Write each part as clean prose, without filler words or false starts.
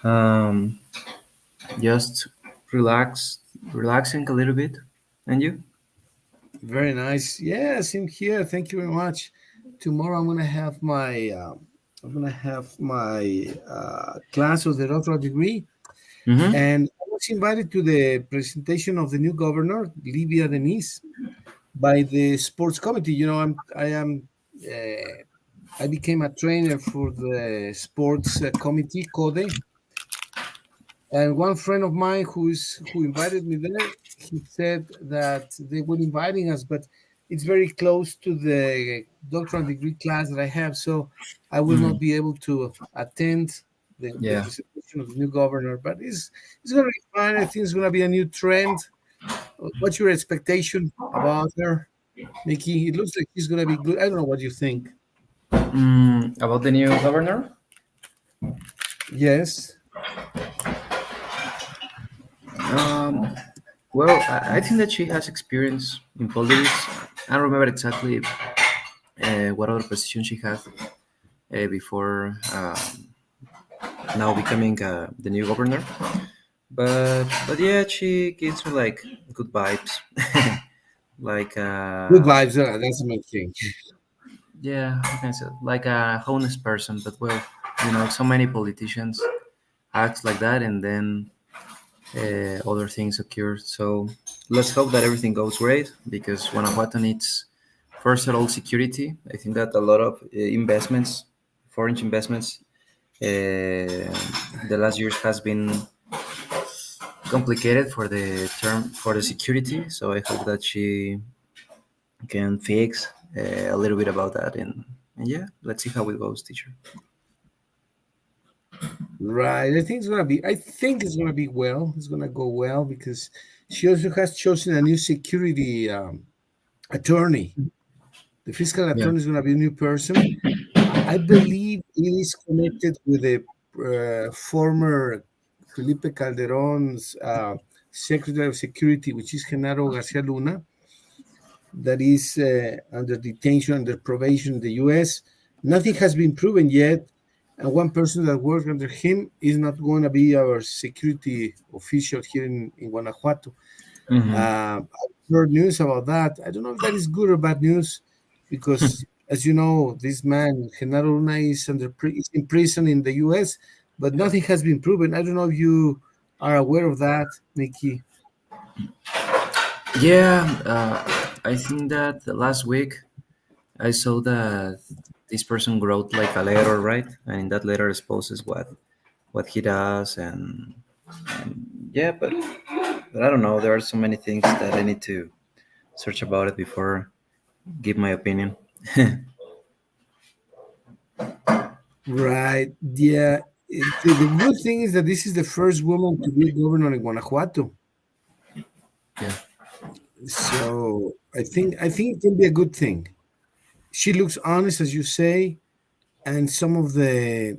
Um, just relaxing a little bit. And you? Very nice. Yeah, same here. Thank you very much. Tomorrow I'm gonna have my class of the doctoral degree, Mm-hmm. and I was invited to the presentation of the new governor, Livia Denise, by the sports committee. I became a trainer for the sports committee, CODE, and one friend of mine who invited me there, he said that they were inviting us, but it's very close to the doctoral degree class that I have, so I will not Mm, be able to attend the yeah. presentation of the new governor. But it's gonna be fine. I think it's gonna be a new trend. What's your expectation about her, Mickey? It looks like she's gonna be good. I don't know what you think. About the new governor? Yes. Um, well, I think that she has experience in politics. I don't remember exactly what other position she had before now becoming the new governor. But yeah, she gives me like good vibes. like Good vibes. That's the main thing. yeah, how can I say it? Like a honest person. But well, so many politicians act like that, and then other things occur. So let's hope that everything goes great because Guanajuato needs first of all security. I think that a lot of investments, foreign investments, the last years has been complicated for the security. So I hope that she can fix a little bit about that, and yeah, let's see how it goes, teacher. Right. I think it's gonna be well. It's gonna go well because she also has chosen a new security attorney. The fiscal Yeah. attorney is gonna be a new person. I believe it is connected with the former Felipe Calderon's Secretary of Security, which is Genaro Garcia Luna, that is under detention, under probation in the US. Nothing has been proven yet. And one person that worked under him is not going to be our security official here in Guanajuato. Mm-hmm. I've heard news about that. I don't know if that is good or bad news because, as you know, this man, Genaro Luna, is in prison in the US, but nothing has been proven. I don't know if you are aware of that, Mickey. Yeah, I think that the last week I saw that this person wrote like a letter, right? And in that letter exposes what he does, and yeah, but I don't know. There are so many things that I need to search about it before give my opinion. Right. Yeah. The good thing is that this is the first woman to be governor in Guanajuato. Yeah, So I think it can be a good thing. She looks honest, as you say, and some of the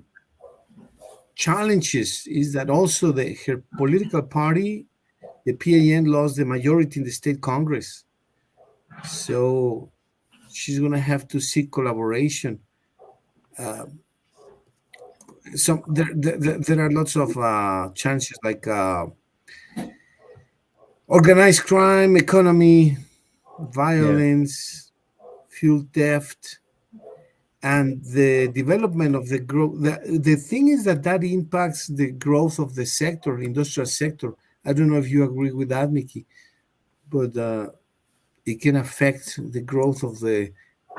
challenges is that also her political party, the PAN, lost the majority in the state Congress. So she's gonna have to seek collaboration. Uh, there are lots of chances like organized crime, economy, yeah, violence, fuel theft, and the development of the growth. The thing is that impacts the growth of the sector, industrial sector. I don't know if you agree with that, Mickey, but it can affect the growth of the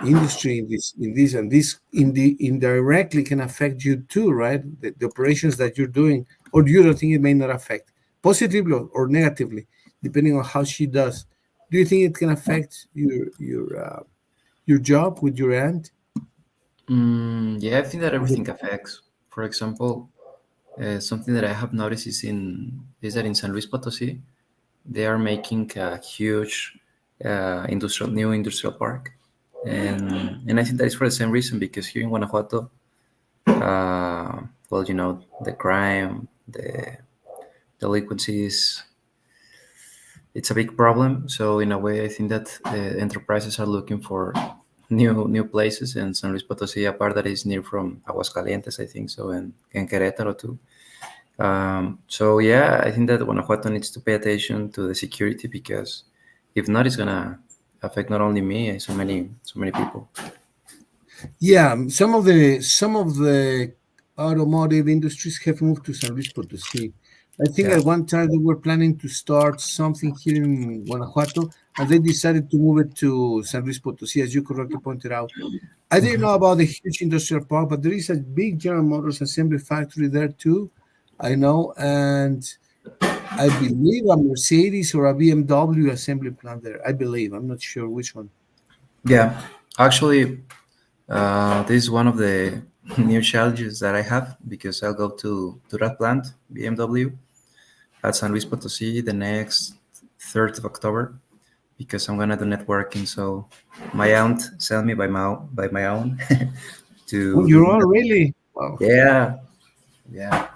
industry and this indirectly can affect you too, right? The operations that you're doing, or you don't think it may not affect positively or negatively, depending on how she does. Do you think it can affect your job with your aunt? yeah. I think that everything affects. For example, something that I have noticed is that in San Luis Potosi they are making a huge new industrial park, and I think that is for the same reason because here in Guanajuato, well, the crime, the delinquency is it's a big problem. So in a way, I think that enterprises are looking for new places, and San Luis Potosí, a part that is near from Aguascalientes, I think so, and Querétaro too. So yeah, I think that Guanajuato needs to pay attention to the security because if not, it's gonna affect not only me, so many people. Yeah, some of the automotive industries have moved to San Luis Potosí. I think Yeah. at one time they were planning to start something here in Guanajuato, and they decided to move it to San Luis Potosí, as you correctly pointed out. I didn't know about the huge industrial park, but there is a big General Motors assembly factory there too. I know, and I believe a Mercedes or a BMW assembly plant there. I believe. I'm not sure which one. Yeah. Actually, this is one of the new challenges that I have because I'll go to that plant, BMW, at San Luis Potosí the next 3rd of October because I'm gonna do networking. So my aunt sent me by my own Oh, to do you're on that. really? Wow. Yeah, yeah.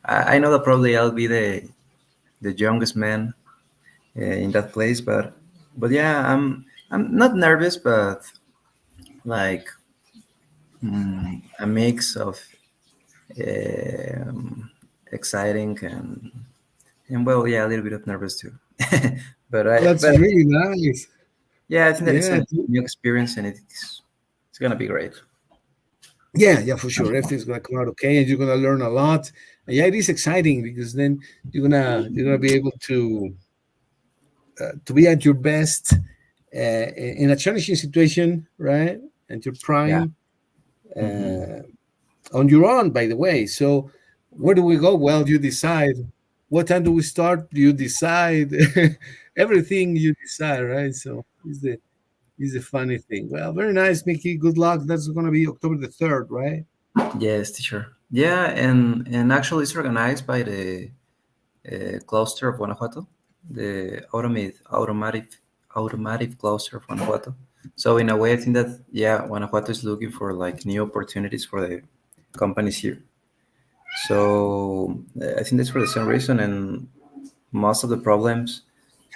I know that probably I'll be the youngest man in that place, but yeah, I'm not nervous, but like a mix of um, exciting and well, yeah, a little bit of nervous too. That's But really nice. yeah, I think that it's Yeah, a new experience and it's gonna be great. yeah, yeah, for sure. Everything's gonna come out okay, and you're gonna learn a lot. And yeah, it is exciting because then you're gonna be able to be at your best in a challenging situation, right? And your Yeah. prime Hmm. uh, on your own, by the way. So where do we go? Well, you decide. What time do we start? You decide. Everything you decide, right? So is the funny thing. Well, very nice, Mickey. Good luck. That's gonna be October the 3rd, right? Yes, teacher. Yeah, and actually, it's organized by the cluster of Guanajuato, the automotive cluster of Guanajuato. So in a way, I think that yeah, Guanajuato is looking for like new opportunities for the companies here. So I think that's for the same reason, and most of the problems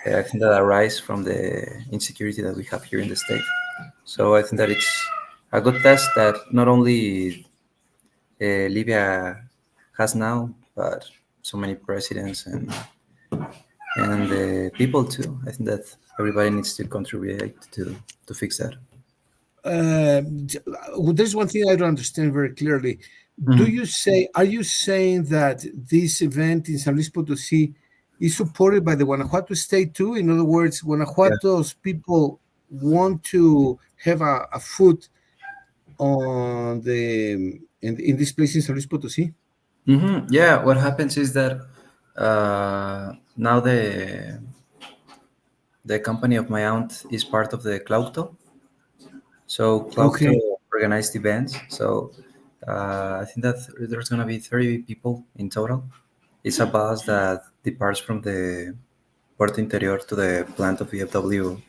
I think that arise from the insecurity that we have here in the state. So I think that it's a good test that not only Libya has now, but so many presidents and the people too. I think that everybody needs to contribute to fix that. There's one thing I don't understand very clearly. Mhm. Are you saying that this event in San Luis Potosí is supported by the Guanajuato state too? In other words, Yeah. Guanajuato's people want to have a foot on in this place in San Luis Potosí? Yeah. What happens is that now the company of my aunt is part of the Clauto. So Clauto Okay. organized events. So I think that there's gonna be 30 people in total. It's a bus that departs from the Puerto Interior to the plant of VFW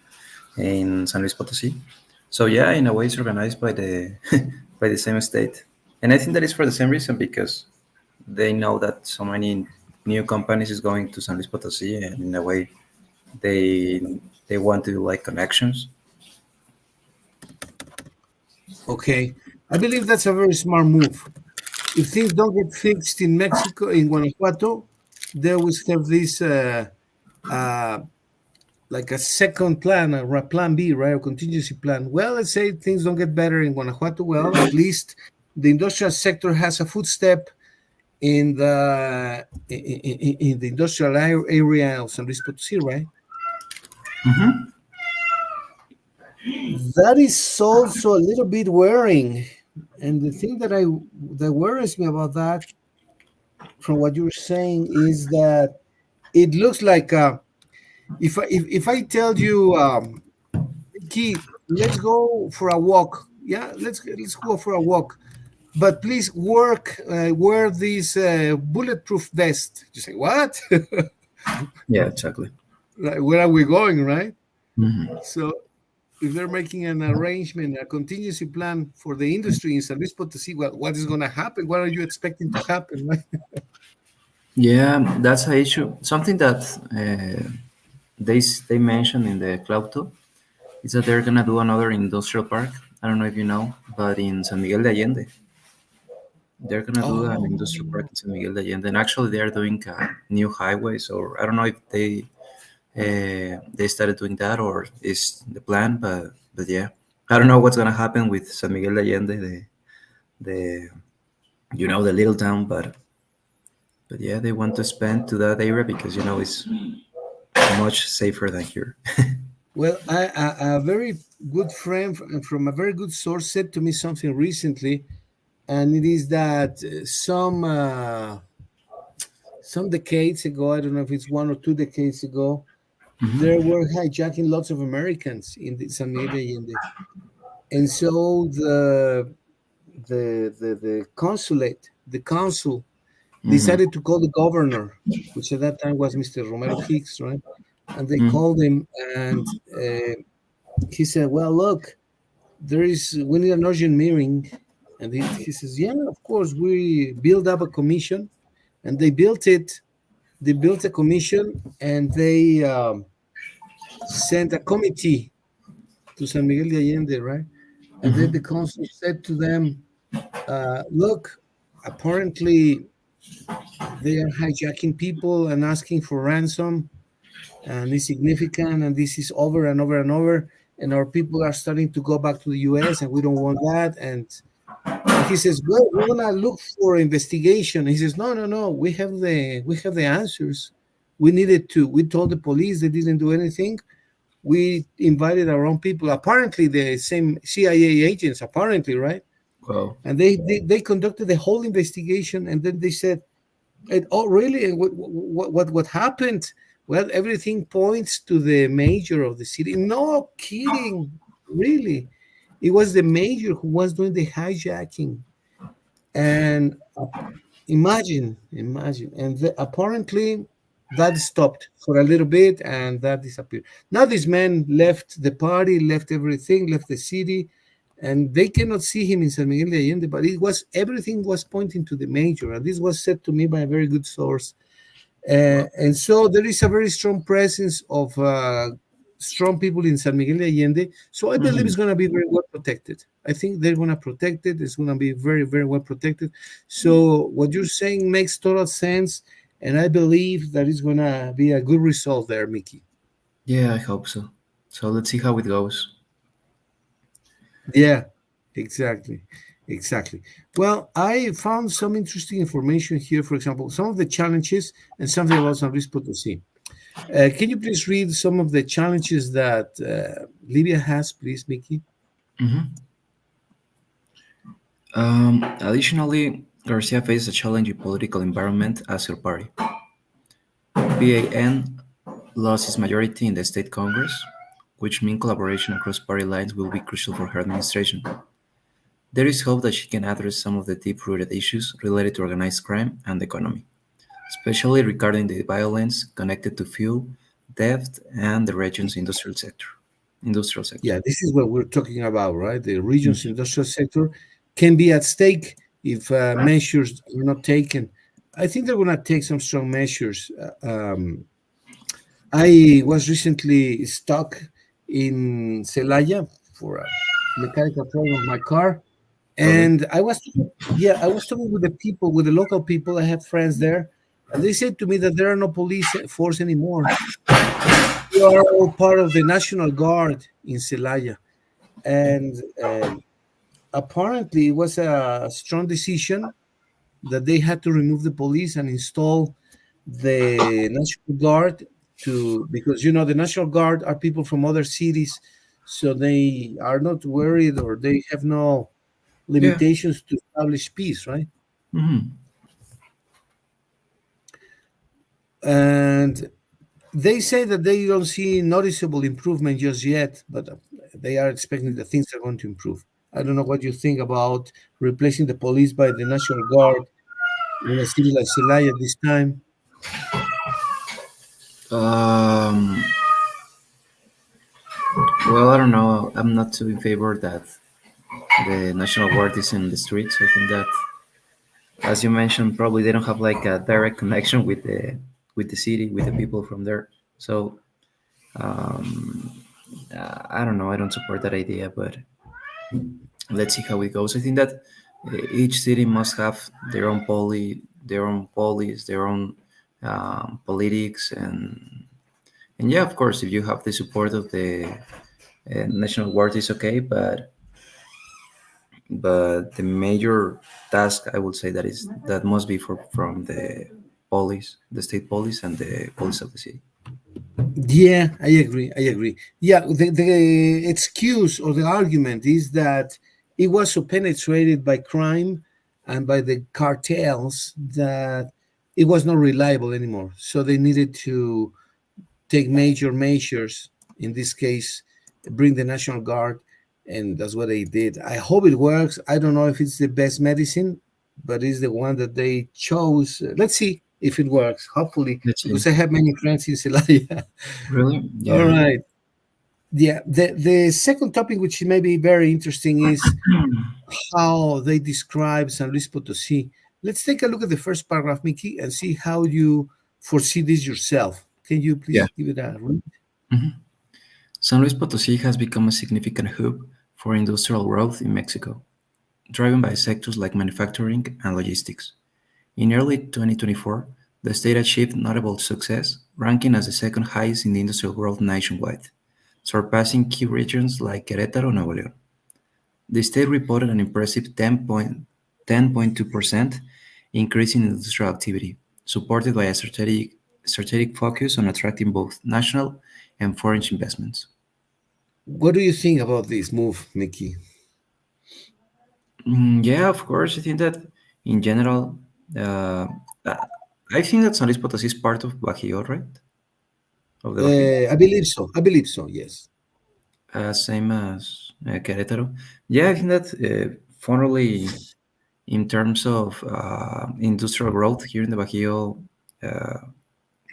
in San Luis Potosí. So yeah, in a way, it's organized by the by the same state, and I think that is for the same reason because they know that so many new companies is going to San Luis Potosí, and in a way, they they want to like connections. Okay. I believe that's a very smart move. If things don't get fixed in Mexico, in Guanajuato, they always have this uh, like a second plan, a plan B, right? A contingency plan. Well, let's say things don't get better in Guanajuato. Well, at least the industrial sector has a footstep in the industrial area of San Luis Potosí, right? That is also a little bit worrying. And the thing that worries me about that, from what you're saying, is that it looks like if I tell you, Keith, let's go for a walk. Yeah, let's go for a walk. But please wear this bulletproof vest. You say what? Yeah, exactly. Like, where are we going, right? Mhm. So if they're making an arrangement, a contingency plan for the industry in San Luis Potosí, well, what is going to happen? What are you expecting to happen, right? Yeah, that's an issue. Something that they mentioned in the Clauto is that they're gonna do another industrial park. I don't know if you know, but in San Miguel de Allende. They're gonna do an industrial park Oh, in San Miguel de Allende, and actually they are doing new highways, or I don't know if they started doing that or is the plan, but yeah, I don't know what's gonna happen with San Miguel de Allende, the the little town, but yeah, they want to spend to that area because it's much safer than here. well, a very good friend from a very good source said to me something recently, and it is that some decades ago, I don't know if it's 1 or 2 decades ago, there were hijacking lots of Americans in the San Miguel de Allende, and so the consulate, the consul, Hmm. decided to call the governor, which at that time was Mr. Romero Hicks, right? And they Hmm. called him, and he said, "Well, look, we need an urgent meeting." And he says, "Yeah, of course." We build up a commission, and they built it. They built a commission, and they sent a committee to San Miguel de Allende, right? And then the Hmm. consul said to them, "Look, apparently they are hijacking people and asking for ransom, and it's significant, and this is over and over and over, and our people are starting to go back to the US, and we don't want that." And he says, "Well, we're gonna look for investigation." He says, "No, no, no, we have the answers. We needed to. We told the police, they didn't do anything. We invited our own people, apparently the same CIA agents, apparently, right? Well, And they conducted the whole investigation, and then they said, oh, really? And what happened?" Well, everything points to the mayor of the city. No kidding, really. It was the mayor who was doing the hijacking. And imagine. And apparently that stopped for a little bit, and that disappeared. Now this man left the party, left everything, left the city, and they cannot see him in San Miguel de Allende. But everything was pointing to the mayor, and this was said to me by a very good source. And so there is a very strong presence of strong people in San Miguel de Allende. So I believe hmm, it's going to be very well protected. I think they're going to protect it. It's going to be very, very well protected. So what you're saying makes total sense. And I believe that it's going to be a good result there, Mickey. yeah, I hope so. So let's see how it goes. Yeah, exactly. Exactly. Well, I found some interesting information here. For example, some of the challenges and something about San Luis Potosí. Can you please read some of the challenges that Libya has, please, Mickey? Hmm. Additionally, Garcia faces a challenging political environment as her party. PAN lost its majority in the state congress, which means collaboration across party lines will be crucial for her administration. There is hope that she can address some of the deep-rooted issues related to organized crime and the economy, especially regarding the violence connected to fuel, theft, and the region's industrial sector. Industrial sector. Yeah, this is what we're talking about, right? The region's Mhm. industrial sector can be at stake if measures are not taken. I think they're going to take some strong measures. I was recently stuck in Celaya for a mechanical problem of my car, Okay. and I was talking with the people, with the local people. I have friends there, and they said to me that there are no police force anymore. We are all part of the National Guard in Celaya, and apparently it was a strong decision that they had to remove the police and install the National Guard to because the National Guard are people from other cities, so they are not worried or they have no Yeah. limitations to establish peace, right? Hmm. And they say that they don't see noticeable improvement just yet, but they are expecting that things are going to improve. I don't know what you think about replacing the police by the National Guard in a city like Celaya this time. Um, well, I don't know. I'm not too in favor that the National Guard is in the streets. I think that, as you mentioned, probably they don't have like a direct connection with the city, with the people from there. So I don't know. I don't support that idea, but let's see how it goes. I think that Each city must have their own their own police, their own politics, and yeah, of course, if you have the support of the national guard, is okay. But the major task, I would say, that must be from the police, the state police, and the police of the city. Yeah, I agree. I agree. Yeah, the excuse or the argument is that it was so penetrated by crime and by the cartels that it was not reliable anymore. So they needed to take major measures. In this case, bring the National Guard, and that's what they did. I hope it works. I don't know if it's the best medicine, but it's the one that they chose. Let's see if it works. Hopefully, Let's see. because I have many friends in Celaya. Really? All Yeah. right. Yeah. The second topic, which may be very interesting, is how they describe San Luis Potosí. Let's take a look at the first paragraph, Mickey, and see how you foresee this yourself. Can you Yeah. please give it a read? Mhm. San Luis Potosí has become a significant hub for industrial growth in Mexico, driven by sectors like manufacturing and logistics. In early 2024, the state achieved notable success, ranking as the second highest in the industrial growth nationwide, surpassing key regions like Querétaro and Nuevo León. The state reported an impressive 10.2% increase in industrial activity, supported by a strategic focus on attracting both national and foreign investments. What do you think about this move, Mickey? Yeah, of course. I think that in general, uh, uh, I think that San Luis Potosí is part of Bajío, right? Of the Bajío. I believe so. I believe so. Yes. Same as Querétaro. Yeah, I think that formerly, in terms of industrial growth here in the Bajío, uh,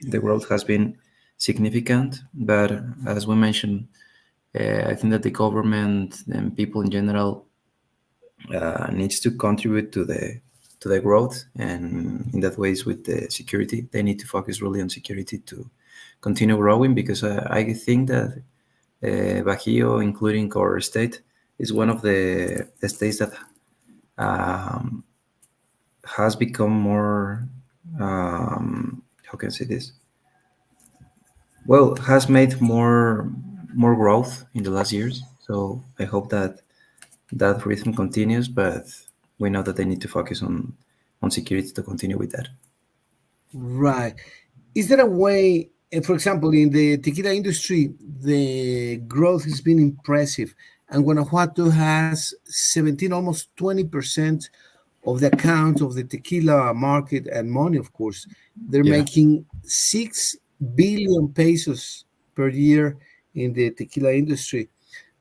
the growth has been significant. But as we mentioned, I think that the government and people in general needs to contribute to the growth, and in that ways with the security, they need to focus really on security to continue growing because I think that Bajío, including our state, is one of the states that um, has become more, how can I say this? Well, has made more growth in the last years. So I hope that that rhythm continues, but we know that they need to focus on security to continue with that. Right. Is there a way, for example, in the tequila industry, the growth has been impressive, and Guanajuato has 17, almost 20% of the account of the tequila market and money, of course. They're Yeah. making 6 billion pesos per year in the tequila industry.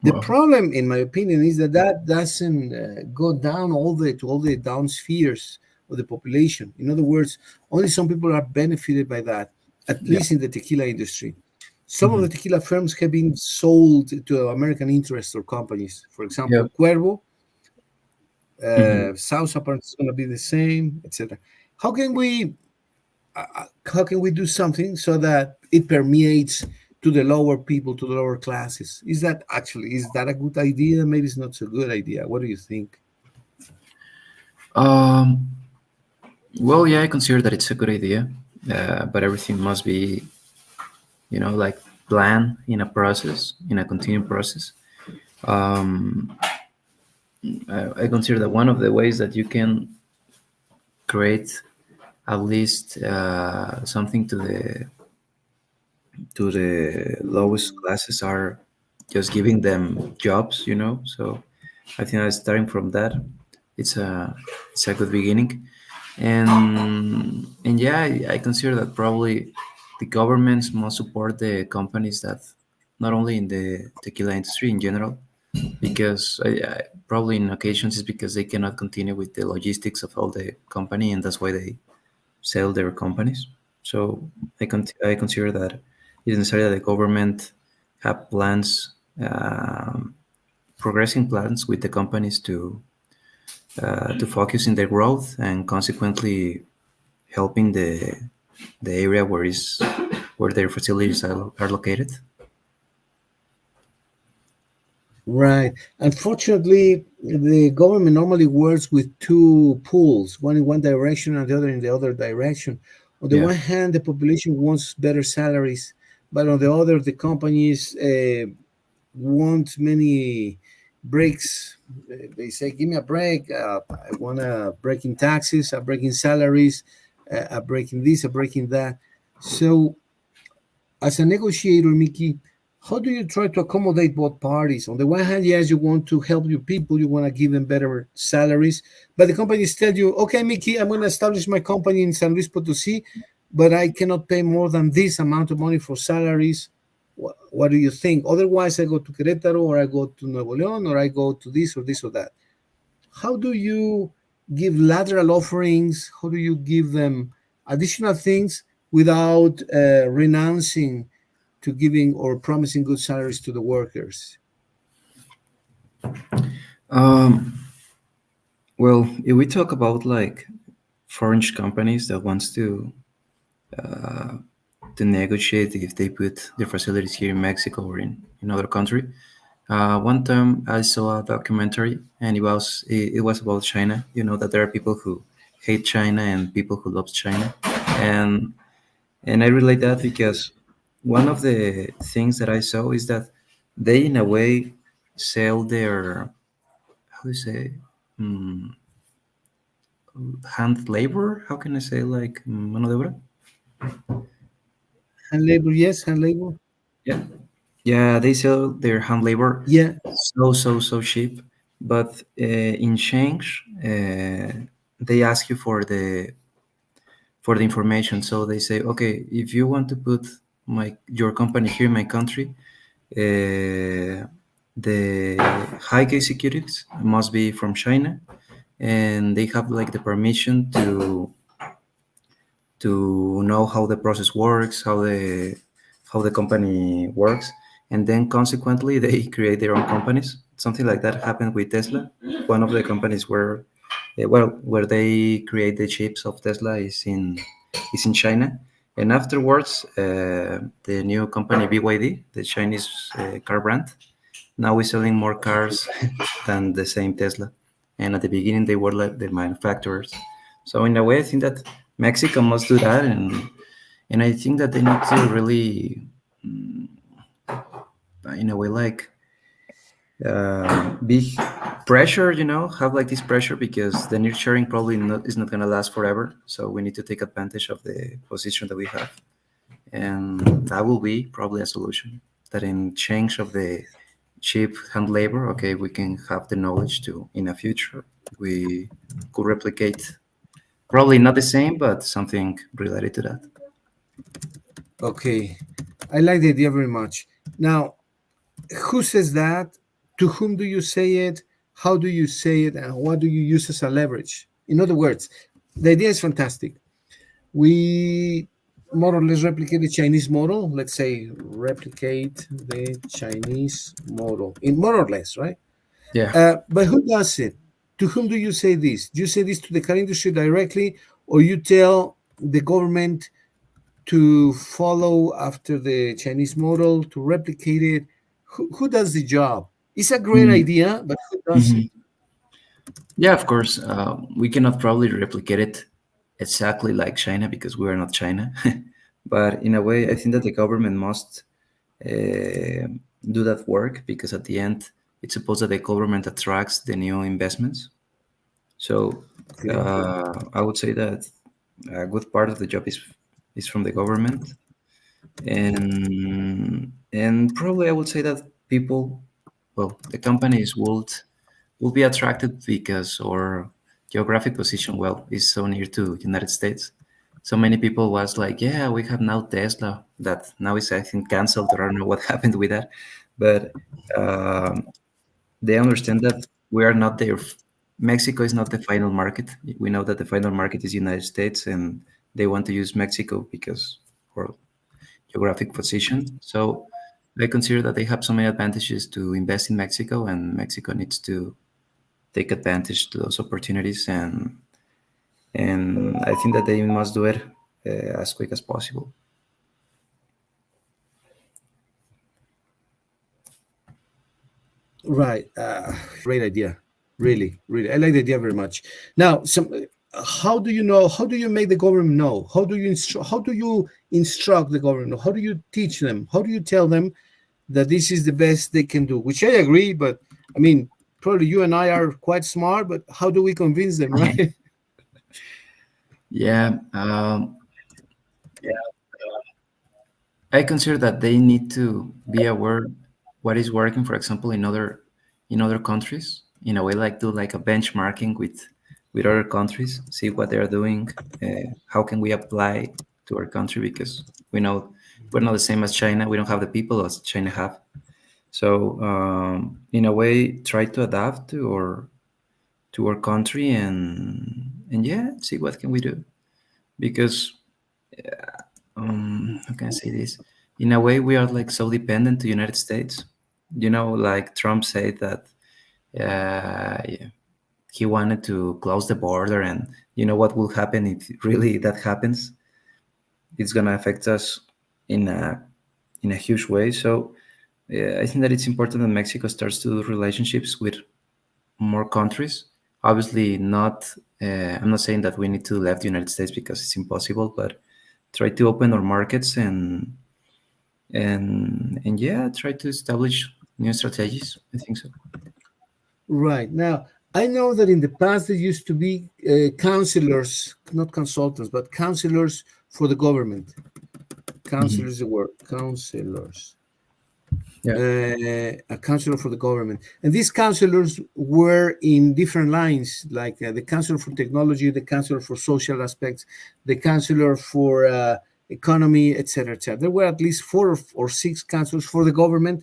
The Wow. problem, in my opinion, is that that doesn't go down all the to all the down spheres of the population. In other words, only some people are benefited by that, at Yeah. least in the tequila industry. Some of Hmm. the tequila firms have been sold to American interests or companies. For Yeah. example, Cuervo, Hmm. South apparently is going to be the same, etc. How can we how can we do something so that it permeates to the lower people, to the lower classes? Is that a good idea? Maybe it's not so good idea. What do you think? Um, well, yeah, I consider that it's a good idea, but everything must be, like planned in a process, in a continued process. Um, I consider that one of the ways that you can create at least something to the lowest classes are just giving them jobs, So I think that starting from that, it's a good beginning, and yeah, I consider that probably the governments must support the companies that not only in the tequila industry in general, because probably in occasions it's because they cannot continue with the logistics of all the company, and that's why they sell their companies. So I consider that it's necessary that the government have plans, progressing plans with the companies to focus in their growth and consequently helping the area where their facilities are located. Right. Unfortunately, the government normally works with two pools, one in one direction and the other in the other direction. On the Yeah. one hand, the population wants better salaries, but on the other, the companies want many breaks. They say, "Give me a break. I want a break in taxes, a break in salaries, a break in this, a break in that." So as a negotiator, Mickey, how do you try to accommodate both parties? On the one hand, yes, you want to help your people, you want to give them better salaries, but the companies tell you, okay, Mickey, I'm going to establish my company in San Luis Potosí, but I cannot pay more than this amount of money for salaries. What do you think? Otherwise, I go to Querétaro or I go to Nuevo León or I go to this or this or that. How do you give lateral offerings? How do you give them additional things without renouncing to giving or promising good salaries to the workers? Um, well, if we talk about like foreign companies that wants to negotiate if they put their facilities here in Mexico or in another country. One time I saw a documentary and it was about China. You know that there are people who hate China and people who love China, and and I relate that because one of the things that I saw is that they in a way sell their, how do you say, mm, hand labor. How can I say, like, mano de obra? Hand labor, yes, hand labor. Yeah. Yeah, they sell their hand labor Yeah, so cheap, but in change, they ask you for the information. So they say, okay, if you want to put your company here in my country, the high key securities must be from China, and they have like the permission to know how the process works, how the company works, and then consequently they create their own companies. Something like that happened with Tesla. One of the companies where they create the chips of Tesla is in China, and afterwards the new company BYD, the Chinese car brand, now is selling more cars than the same Tesla. And at the beginning, they were like the manufacturers. So in a way, I think that Mexico must do that, and I think that they need to really, in a way, like big pressure. Have like this pressure because the nearshoring probably is not gonna last forever. So we need to take advantage of the position that we have, and that will be probably a solution. That in change of the cheap hand labor, okay, we can have the knowledge to in a future we could replicate, probably not the same, but something related to that. okay. I like the idea very much. Now, who says that? To whom do you say it? How do you say it? And what do you use as a leverage? In other words, the idea is fantastic. We more or less replicate the Chinese model. Let's say replicate the Chinese model in more or less, right? Yeah. But who does it? To whom do you say this? Do you say this to the car industry directly, or you tell the government to follow after the Chinese model to replicate it? Who does the job? It's a great Mm, idea, but who does it? mhm. Yeah, of course. We cannot probably replicate it exactly like China because we are not China. But in a way, I think that the government must uh, do that work because at the end, it's supposed that the government attracts the new investments. So Okay. I would say that a good part of the job is from the government, and probably I would say that people, well, the companies would be attracted because our geographic position, well, is so near to United States. So many people was like, yeah, we have now Tesla that now is I think canceled, or I don't know what happened with that, but um, they understand that we are not there. Mexico is not the final market. We know that the final market is United States, and they want to use Mexico because for geographic position. So I consider that they have so many advantages to invest in Mexico, and Mexico needs to take advantage to those opportunities, and I think that they must do it as quick as possible. Right. Great idea. Really, really. I like the idea very much. Now, how do you know? How do you make the government know? How do you instruct the government? How do you teach them? How do you tell them that this is the best they can do? Which I agree, but I mean, probably you and I are quite smart, but how do we convince them, right? Yeah, I consider that they need to be aware what is working, for example, in other countries, in a way like do like a benchmarking with other countries, see what they're doing, how can we apply to our country because we know we're not the same as China. We don't have the people as China have. So in a way, try to adapt to our country and yeah, see what can we do because how can I say this? In a way, we are like so dependent to United States. You know, like Trump said that yeah, he wanted to close the border, and you know what will happen if really that happens? It's gonna affect us in a huge way. So I think that it's important that Mexico starts to do relationships with more countries. Obviously, not. I'm not saying that we need to leave the United States because it's impossible, but try to open our markets and yeah, try to establish new strategies. I think so. Right. Now, I know that in the past there used to be counselors, not consultants, but counselors for the government. Hmm. Counselors is the word. Counselors. Yeah. A counselor for the government. And these counselors were in different lines, like the counselor for technology, the counselor for social aspects, the counselor for economy, etc., etc. There were at least four or six counselors for the government,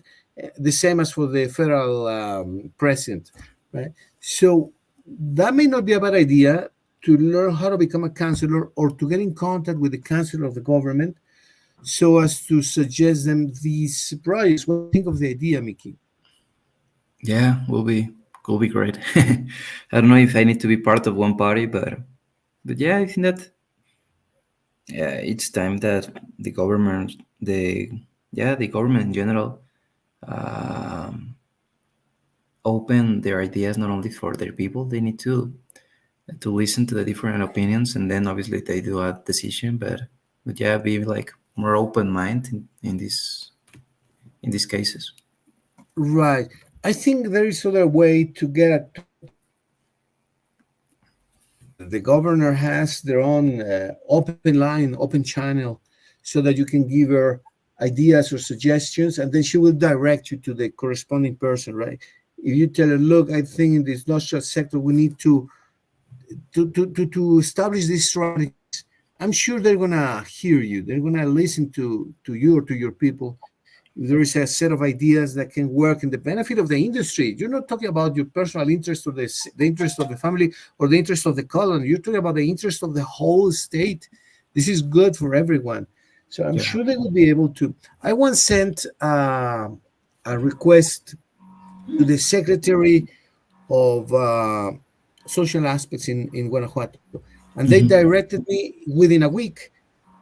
the same as for the federal president, right? So that may not be a bad idea to learn how to become a counselor or to get in contact with the counselor of the government so as to suggest them these projects. What do you think of the idea, Mickey? Yeah, will be great. I don't know if I need to be part of one party, but yeah, I think that it's time that the government, the government in general, um, open their ideas not only for their people. They need to listen to the different opinions, and then obviously they do a decision. But yeah, be like more open mind in these cases. Right. I think there is other way to get at the governor has their own open line, open channel, so that you can give her ideas or suggestions, and then she will direct you to the corresponding person, right? If you tell her, look, I think in this industrial sector we need to establish these strategies, I'm sure they're gonna hear you. They're gonna listen to you or to your people. If there is a set of ideas that can work in the benefit of the industry, you're not talking about your personal interest or the interest of the family or the interest of the colony. You're talking about the interest of the whole state. This is good for everyone. So I'm Yeah. sure they will be able to. I once sent a request to the secretary of social aspects in Guanajuato, and they Hmm. directed me within a week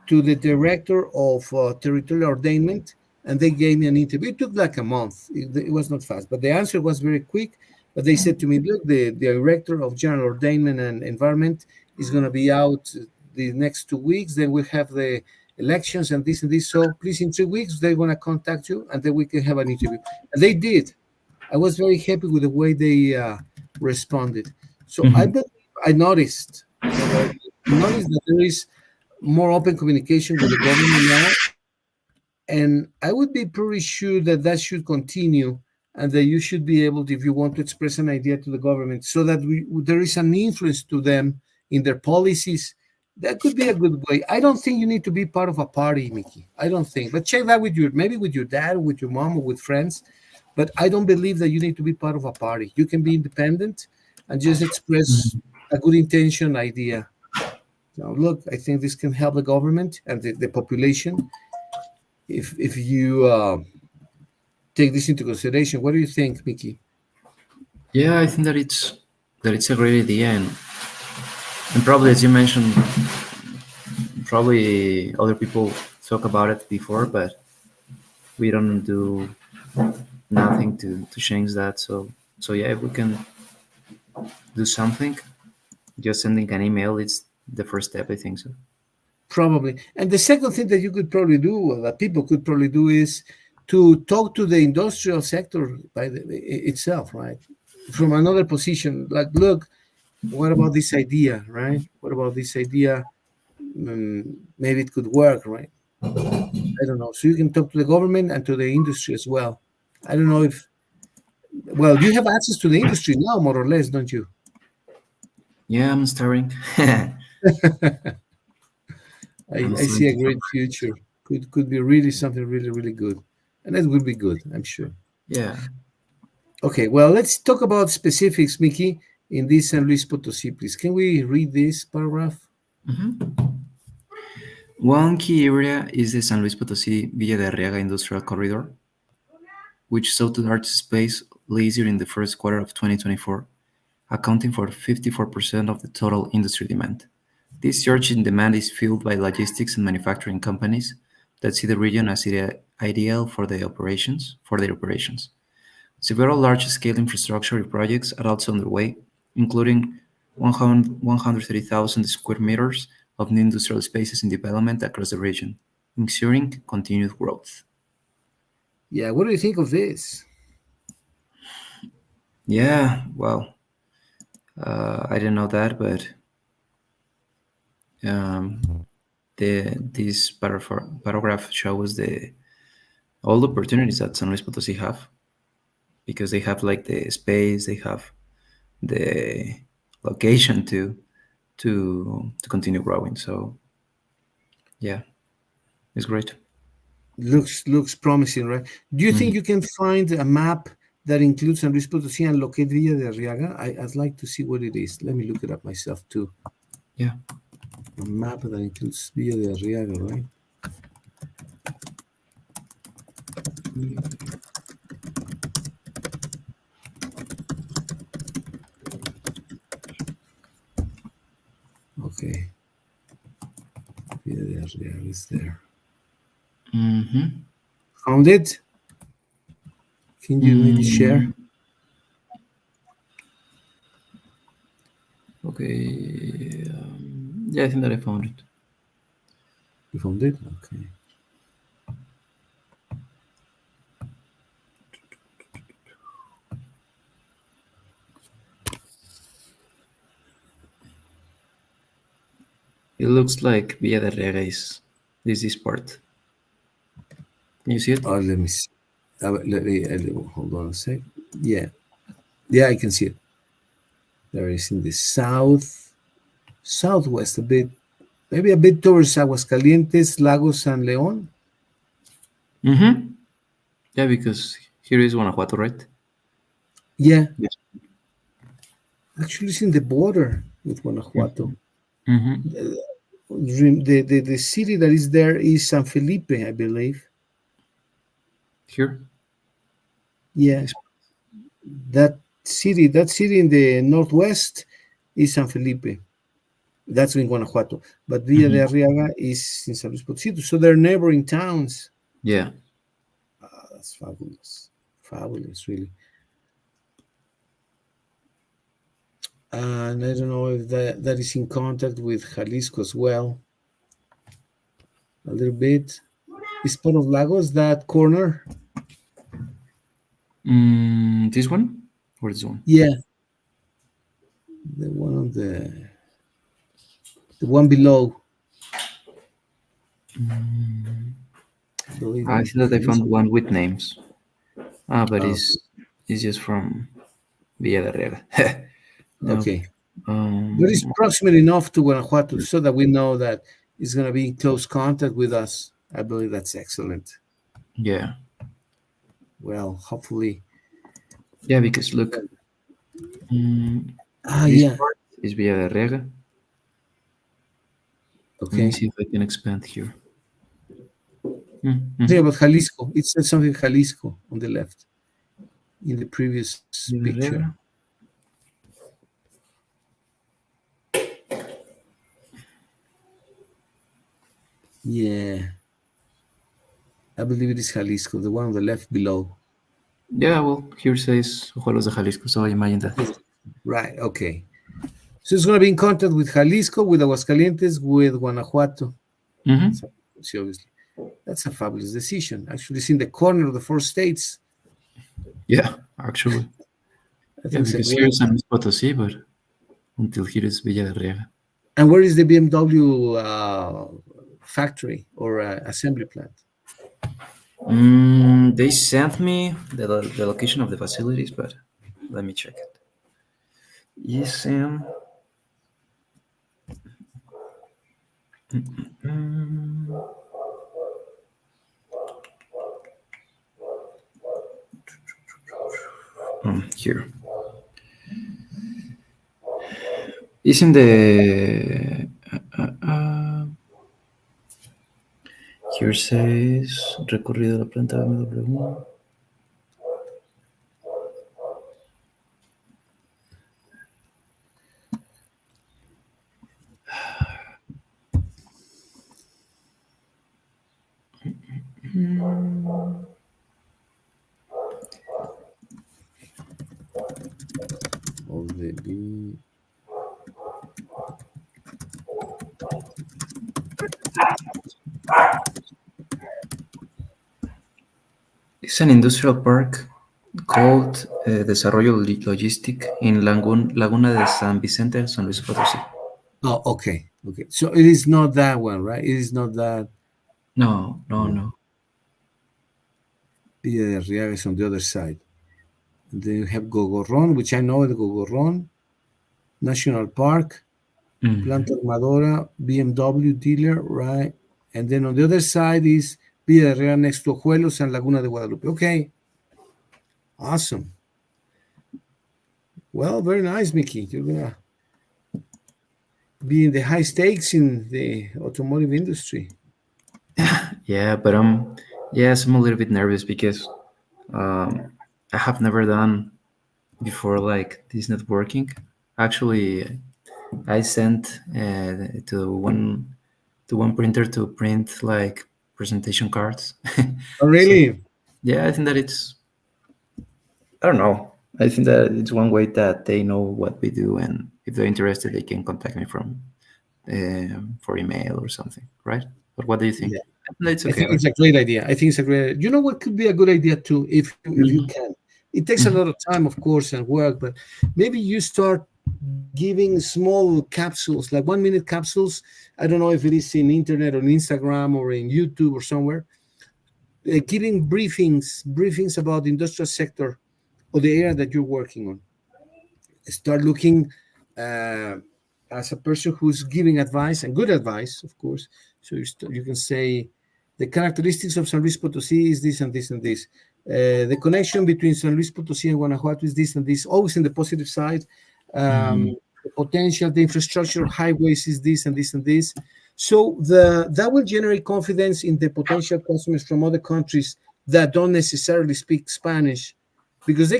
to the director of territorial ordainment, and they gave me an interview. It took like a month. It was not fast, but the answer was very quick. But they said to me, "Look, the director of general ordainment and environment is going to be out the next 2 weeks. Then we have the elections and this and this. So please, in 3 weeks, they're going to contact you, and then we can have an interview." And they did. I was very happy with the way they responded. So Hmm. I noticed, noticed that there is more open communication with the government now, and I would be pretty sure that that should continue, and that you should be able to, if you want to express an idea to the government, so that there is an influence to them in their policies. That could be a good way. I don't think you need to be part of a party, Mickey. I don't think. But check that with your maybe with your dad, with your mom, or with friends. But I don't believe that you need to be part of a party. You can be independent and just express a good intention idea. Now, look, I think this can help the government and the population if you take this into consideration. What do you think, Mickey? Yeah, I think that it's a great idea, and probably as you mentioned, probably other people talk about it before, but we don't do nothing to change that. So yeah, if we can do something, just sending an email is the first step, I think so. Probably. And the second thing that you could probably do, or that people could probably do, is to talk to the industrial sector itself, right? From another position, like, look, what about this idea, right? What about this idea? Maybe it could work, right? I don't know. So you can talk to the government and to the industry as well. I don't know if, well, you have access to the industry now, more or less, don't you? Yeah, I'm starting. I'm I starting see a to. great future. Could be really something really, really good. And that would be good, I'm sure. Yeah. Okay, well, let's talk about specifics, Mickey, in this San Luis Potosí, please. Can we read this paragraph? Mhm. One key area is the San Luis Potosí Villa de Arriaga Industrial Corridor, which saw the largest space leased during the first quarter of 2024, accounting for 54% of the total industry demand. This surge in demand is fueled by logistics and manufacturing companies that see the region as ideal for their operations. Several large-scale infrastructure projects are also underway, including 130,000 square meters of new industrial spaces in development across the region, ensuring continued growth. Yeah, what do you think of this? Yeah, well, I didn't know that, but um, this paragraph shows the all the opportunities that San Luis Potosí have because they have like the space, they have the location to continue growing. So yeah, it's great. Looks promising, right? Do you think Mhm. you can find a map that includes San Luis Potosí and locate Villa de Arriaga? I'd like to see what it is. Let me look it up myself too. Yeah. A map that includes Villa de Arriaga, right? Okay, Villa de Arriaga is there. Mm-hmm. Found it? Can you maybe share? mm Okay. Yeah, I think that I found it. You found it? Okay. It looks like Villa de Riega is this part. Can you see it? Let me see. Hold on a sec. Yeah, yeah, I can see it. There is in the southwest, a bit, maybe a bit towards Aguascalientes, Lagos, and León. Mm-hmm. Yeah, because here is Guanajuato, right? Yeah, Yes. actually, it's in the border with Guanajuato. Mm-hmm. The city that is there is San Felipe, I believe. Here. Yeah, This. that city in the northwest is San Felipe. That's in Guanajuato. But Villa de Mm-hmm. Arriaga is in San Luis Potosí. So they're neighboring towns. Yeah. That's fabulous. Fabulous, really. And I don't know if that is in contact with Jalisco as well, a little bit. Is part of Lagos that corner? This one or this one? Yeah, the one on the one below. I believe I in see that I found Jalisco. one with names. But Okay. it's just from Villa de Riega. No. Okay. But it's Um. proximate enough to Guanajuato so that we know that it's going to be in close contact with us. I believe that's excellent. Yeah. Well, hopefully. Yeah, because look, this Yeah. part is Villa de Riega. Let me Okay. see if I can expand here. Think Mm-hmm. about Jalisco. It says something Jalisco on the left in the previous Villa de picture. Riega. Yeah. I believe it is Jalisco, the one on the left below. Yeah, well, here says Juegos de Jalisco, so I imagine that. Right. Okay. So it's going to be in contact with Jalisco, with Aguascalientes, with Guanajuato. Mm-hmm. So, obviously, that's a fabulous decision. Actually, it's in the corner of the four states. Yeah, actually. I Yeah, think it's a because here great. is San Luis Potosí, but until here is Villa de Riega. And where is the BMW factory or assembly plant? They sent me the location of the facilities, but let me check it. Yes, mm, here. It's in the. Here says recorrido de la planta BMW. Of the B. It's an industrial park called Desarrollo Logistic in Laguna de San Vicente, San Luis Potosí. Oh, okay. Okay. So it is not that one, right? It is not that. No, no, No. no. Villa de Arriaga is on the other side. And then you have Gogorron, which I know the Gogorron National Park, Planta Mhm. Armadora, BMW dealer, right? And then on the other side is Villa de Arriaga next to Ojuelos and Laguna de Guadalupe. Okay. Awesome. Well, very nice, Mickey. You're gonna be in the high stakes in the automotive industry. Yeah, but yes, I'm a little bit nervous because um, I have never done before like this networking. Actually, I sent to one printer to print like presentation cards. Oh, So really? yeah, I think that it's I don't know. I think that it's one way that they know what we do, and if they're interested, they can contact me from for email or something, right? But what do you think? Yeah. I think it's I okay, think right? it's a great idea. I think it's a great. You know what could be a good idea too, if you Mhm. can. It takes a Mhm. lot of time, of course, and work, but maybe you start giving small capsules, like 1 minute capsules. I don't know if it is in internet or in Instagram or in YouTube or somewhere. Giving briefings about the industrial sector or the area that you're working on. Start looking uh, as a person who's giving advice and good advice, of course. So you can say the characteristics of San Luis Potosí is this and this and this. The connection between San Luis Potosí and Guanajuato is this and this, always in the positive side. Mhm. The potential, the infrastructure, highways is this and this and this. So that will generate confidence in the potential customers from other countries that don't necessarily speak Spanish, because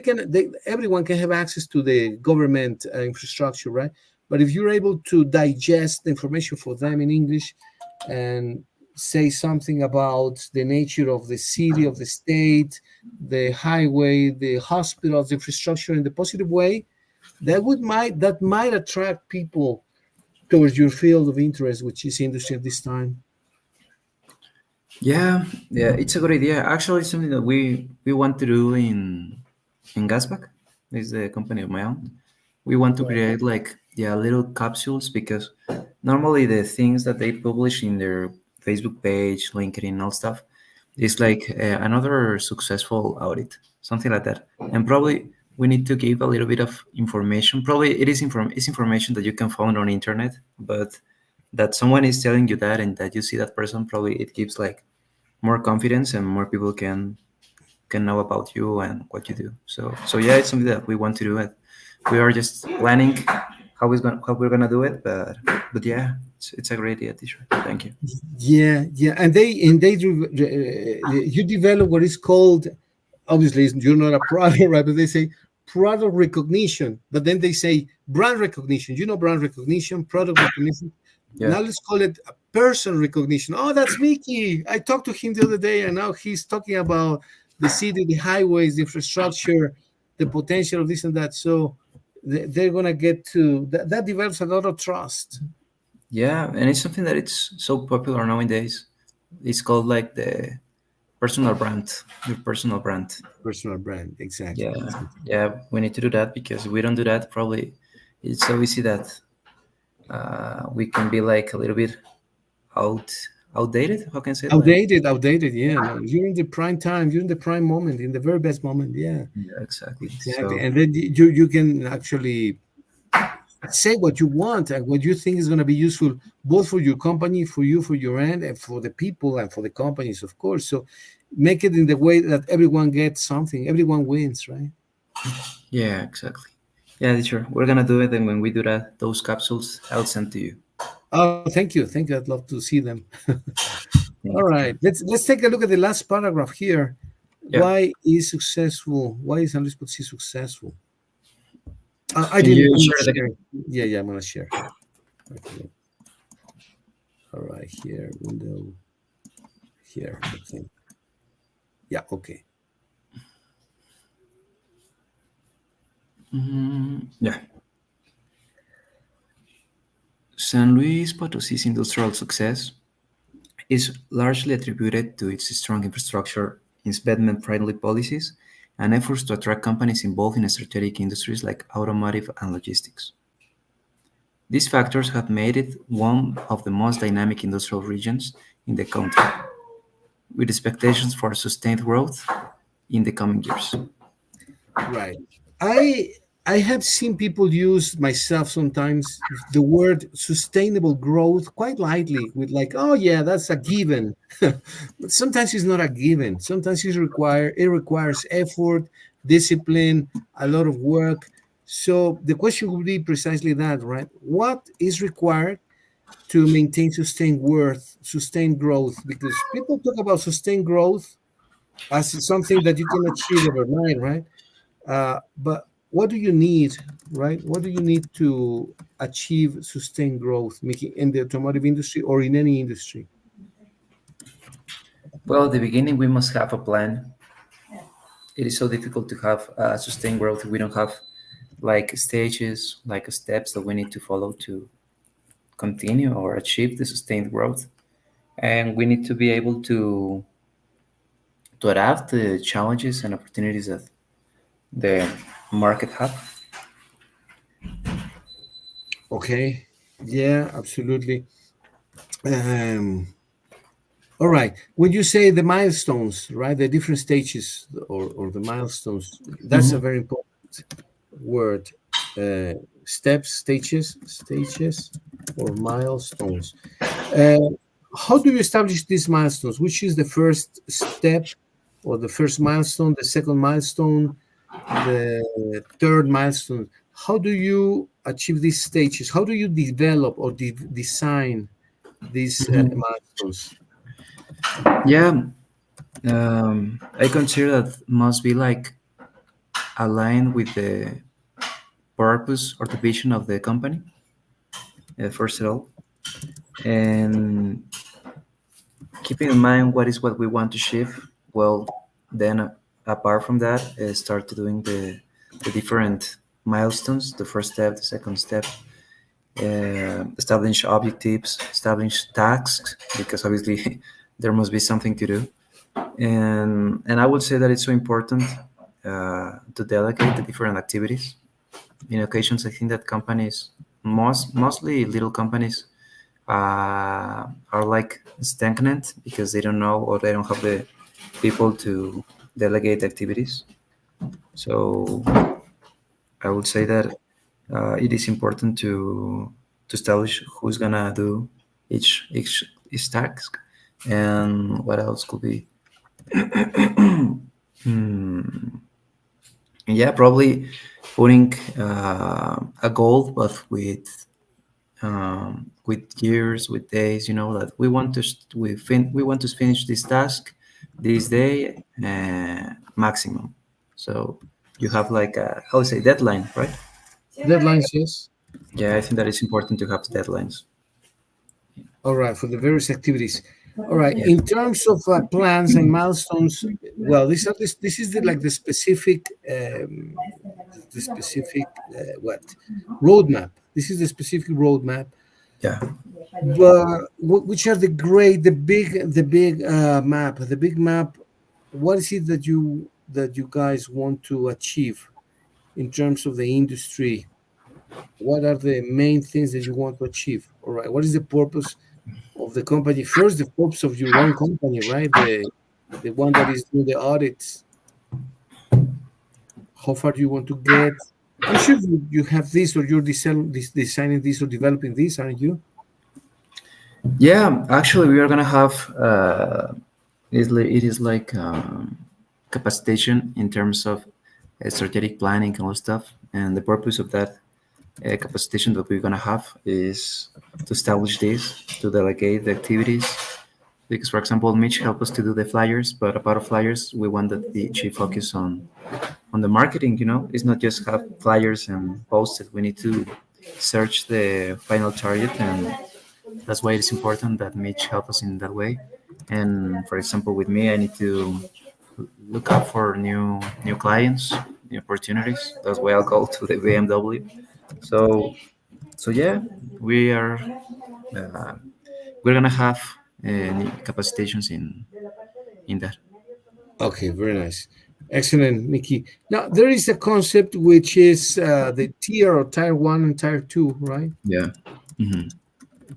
everyone can have access to the government infrastructure, right? But if you're able to digest the information for them in English and say something about the nature of the city, of the state, the highway, the hospitals, the infrastructure in the positive way, that might attract people towards your field of interest, which is industry at this time. Yeah, yeah, it's a good idea. Actually, it's something that we want to do in Gasback. This is the company of my own. We want to create like yeah little capsules because normally the things that they publish in their Facebook page, LinkedIn, all stuff is like another successful audit, something like that. And probably we need to give a little bit of information. Probably it's information that you can find on internet, but that someone is telling you that and that you see that person, probably it gives like more confidence and more people can know about you and what you do. So yeah, it's something that we want to do. It. We are just planning how we're gonna do it, but yeah, it's a great idea, teacher. Thank you. Yeah, yeah, you develop what is called, obviously you're not a product, right? But they say product recognition, but then they say brand recognition. You know, brand recognition, product recognition. Yeah. Now let's call it person recognition. Oh, that's Mickey. I talked to him the other day, and now he's talking about the city, the highways, the infrastructure, the potential of this and that. So they're gonna get to that. That develops a lot of trust. Yeah, and it's something that it's so popular nowadays. It's called like the personal brand, your personal brand. Personal brand, exactly. Yeah, yeah, we need to do that because if we don't do that, probably it's so easy that we can be like a little bit out outdated. How can I say it? Like, Outdated. Yeah, no, during the prime time, during the prime moment, in the very best moment. Yeah, yeah, exactly. exactly. So And then you can actually say what you want and what you think is going to be useful both for your company, for you, for your end, and for the people and for the companies, of course. So make it in the way that everyone gets something, everyone wins, right? yeah, exactly. Yeah, sure. We're gonna do it, and when we do that, those capsules I'll send to you. Oh, thank you. I'd love to see them. All Thank you, thank right, you. let's take a look at the last paragraph here. Yeah. Why is San Luis Potosí successful? I Can didn't. you I'm not share it again? sharing. Yeah, I'm gonna share. Okay. All right, here, window, here. I think. Yeah. Okay. Yeah. San Luis Potosi's industrial success is largely attributed to its strong infrastructure, investment-friendly policies, and efforts to attract companies involved in strategic industries like automotive and logistics. These factors have made it one of the most dynamic industrial regions in the country, with expectations for sustained growth in the coming years. Right. I I have seen people use myself sometimes the word sustainable growth quite lightly with like, oh yeah, that's a given. But sometimes it's not a given. Sometimes it requires effort, discipline, a lot of work. So the question would be precisely that, right? What is required to maintain sustained growth? Because people talk about sustained growth as something that you can achieve overnight, right? But what do you need, right? What do you need to achieve sustained growth, Mickey, in the automotive industry or in any industry? Well, at the beginning, we must have a plan. It is so difficult to have sustained growth if we don't have like stages, like steps that we need to follow to continue or achieve the sustained growth. And we need to be able to adapt the challenges and opportunities that the market have. Okay. Yeah, absolutely. Um, all right. When you say the milestones, right, the different stages or the milestones, that's a Mhm. very important word. Uh, Steps, stages, or milestones. Uh, how do you establish these milestones? Which is the first step or the first milestone, the second milestone, the third milestone? How do you achieve these stages? How do you develop or design these Mhm. milestones? Yeah, I consider that must be like aligned with the purpose or the vision of the company, first of all, and keeping in mind what we want to achieve. Well, then apart from that, start doing the different milestones. The first step, the second step, establish objectives, establish tasks, because obviously there must be something to do. And I would say that it's so important to delegate the different activities. In occasions, I think that companies, mostly little companies, are like stagnant because they don't know or they don't have the people to delegate activities. So I would say that it is important to establish who's gonna do each task, and what else could be. Hmm. Yeah, probably putting a goal, but with years, with days. You know that we want to we want to finish this task this day maximum. So you have like a how to say deadline, right? Deadlines, yes. Yeah, I think that it's important to have deadlines. All right, for the various activities. All right. Yeah, In terms of plans and milestones, well, this is the like the specific what roadmap. This is the specific roadmap. yeah, But which are the great, the big map, the big map? What is it that you guys want to achieve in terms of the industry? What are the main things that you want to achieve? All right. What is the purpose of the company? First, the purpose of your own company, right? The one that is doing the audits. How far do you want to get? I'm sure you have this, or you're designing this or developing this, aren't you? yeah. Actually, we are gonna have it is like capacitation in terms of strategic planning and all stuff. And the purpose of that capacitation that we're gonna have is to establish this, to delegate the activities. Because, for example, Mitch helped us to do the flyers, but apart of flyers, we want that the chief focus on the marketing. It's not just have flyers and post it. We need to search the final target, and that's why it's important that Mitch help us in that way. And for example, with me, I need to look out for new clients, new opportunities. That's why I'll go to the BMW. So yeah, we are uh, we're gonna have new capacitations in that. Okay, very nice. Excellent, Mickey. Now, there is a concept which is the tier or tier one and tier two, right? Yeah. Hmm.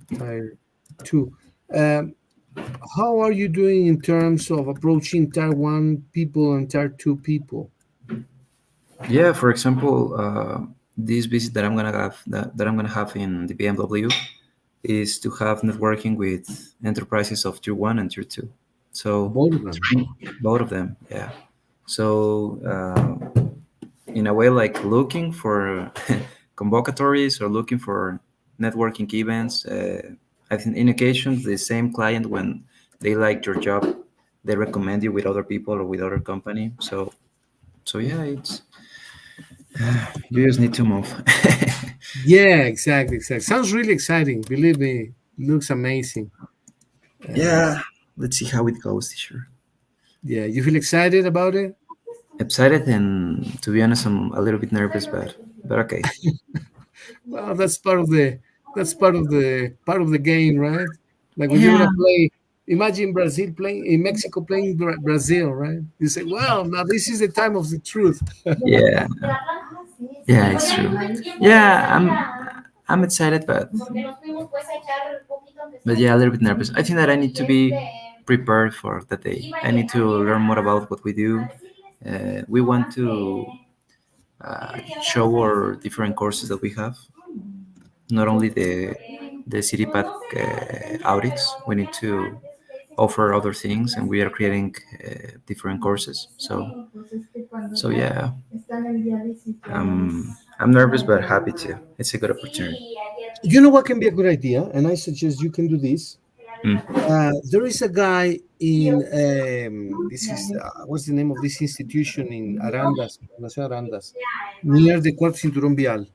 Tier two. Um, how are you doing in terms of approaching tier one people and tier two people? Yeah. For example, this visit that I'm gonna have in the BMW is to have networking with enterprises of tier one and tier two. So Both of them. both of them, yeah. So in a way, like looking for convocatories or looking for networking events. I think in occasions the same client, when they like your job, they recommend you with other people or with other company. So yeah, it's you just need to move. Yeah, exactly, exactly. Sounds really exciting. Believe me, looks amazing. Uh, Yeah, let's see how it goes this year. yeah, you feel excited about it? Excited, and to be honest, I'm a little bit nervous, but okay. Well, that's part of the game, right? Like when you're Yeah, gonna play, imagine Brazil playing in Mexico playing Brazil, right? You say, "Well, now this is the time of the truth." yeah, yeah, it's true. Yeah, I'm excited, but yeah, a little bit nervous. I think that I need to be prepared for the day. I need to learn more about what we do. We want to show our different courses that we have, not only the city path audits. We need to offer other things, and we are creating different courses. So yeah, I'm nervous but happy too. It's a good opportunity. You know what can be a good idea, and I suggest you can do this. Mm. There is a guy in this is what's the name of this institution in Arandas, Fundación Arandas, near the Cuarto Cinturón Vial,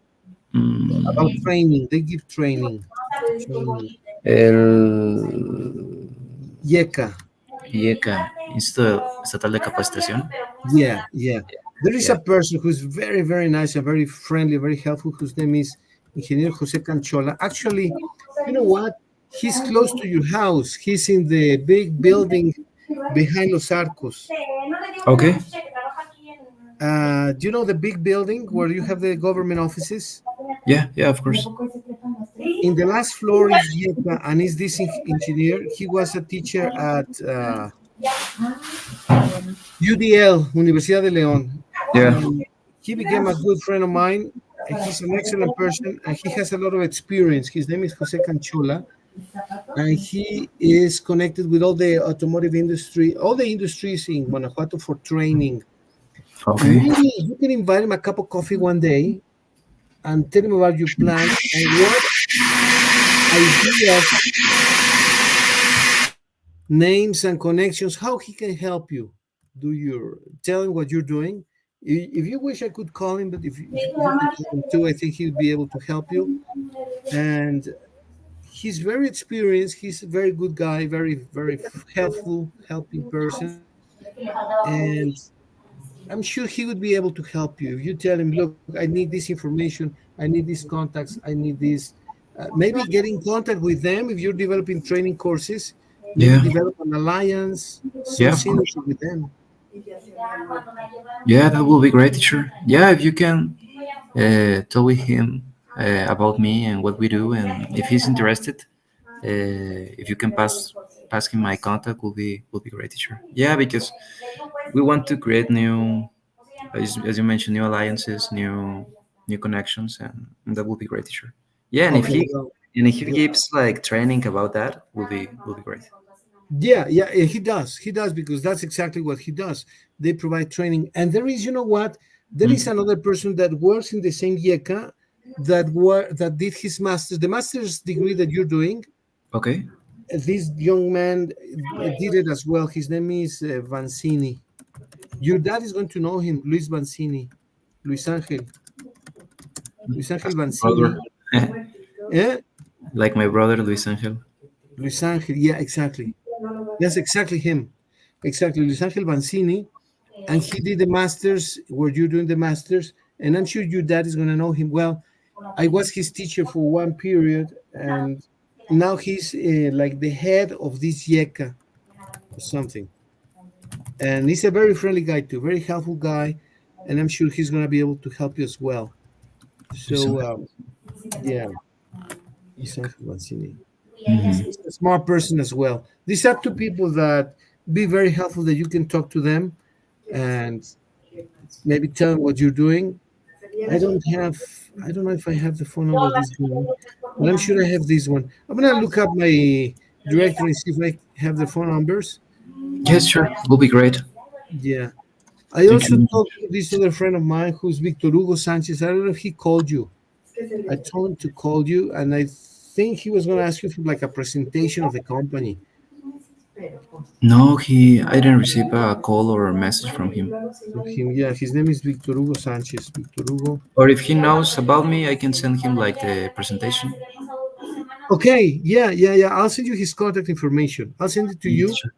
about Mm. training. They give training. El YECA. IECA, Instituto Estatal de Capacitación. Yeah, yeah. There is a Yeah. person who's very, very nice and very friendly, very helpful, whose name is Ingeniero Jose Canchola. Actually, you know what? He's close to your house. He's in the big building behind Los Arcos. Okay. Do you know the big building where you have the government offices? Yeah, yeah, of course. In the last floor is Yeka, and is this engineer. He was a teacher at UDL, Universidad de León, Yeah. and he became a good friend of mine. And he's an excellent person, and he has a lot of experience. His name is Jose Canchola, and he is connected with all the automotive industry, all the industries in Guanajuato for training. Okay. Maybe you can invite him a cup of coffee one day and tell him about your plans and what ideas, names, and connections, how he can help you do your tell him what you're doing. If you wish, I could call him, but if you can call him too, I think he would be able to help you. And He's very experienced. He's a very good guy, very helpful, helping person, and I'm sure he would be able to help you. If you tell him, look, I need this information, I need these contacts, I need this. Maybe get in contact with them if you're developing training courses. Maybe Yeah. develop an alliance, some Yeah, of course. synergy with them. Yeah, that will be great, teacher. Yeah, if you can talk with him about me and what we do, and if he's interested, if you can pass him my contact, will be great, teacher. Yeah, because we want to create new, as you mentioned, new alliances, new connections, and that will be great, teacher. Yeah, Okay, well, and if he yeah, gives like training about that, will be great. yeah, he does because that's exactly what he does. They provide training, and there is, you know what? There is Mm. another person that works in the same YECA that did his master's, the master's degree that you're doing. Okay. This young man did it as well. His name is Vancini. Your dad is going to know him, Luis Vancini, Luis Angel, Luis Angel As my brother, Vancini. Yeah, like my brother Luis Angel. Luis Angel. Yeah, exactly. That's exactly him. Exactly, Luis Angel Vancini. And he did the masters where you're doing the masters. And I'm sure your dad is going to know him well. I was his teacher for one period, and now he's like the head of this YECA or something. And he's a very friendly guy too, very helpful guy, and I'm sure he's going to be able to help you as well. Luis So Angel. yeah, he's Angel Mancini. Mhm. He's a smart person as well. These are two people that be very helpful, that you can talk to them and maybe tell them what you're doing. I don't have, I don't know if I have the phone number of this guy, but I'm sure I have this one. I'm gonna look up my directory and see if I have the phone numbers. Yes, sure, will be great. Yeah. I Thank also you. talked to this other friend of mine who's Victor Hugo Sanchez. I don't know if he called you. I told him to call you, and I think he was going to ask you for like a presentation of the company. No, I didn't receive a call or a message from him. So him, yeah, his name is Victor Hugo Sanchez. Victor Hugo. Or if he knows about me, I can send him like the presentation. Okay, yeah. I'll send you his contact information. I'll send it to Yes, you, sure.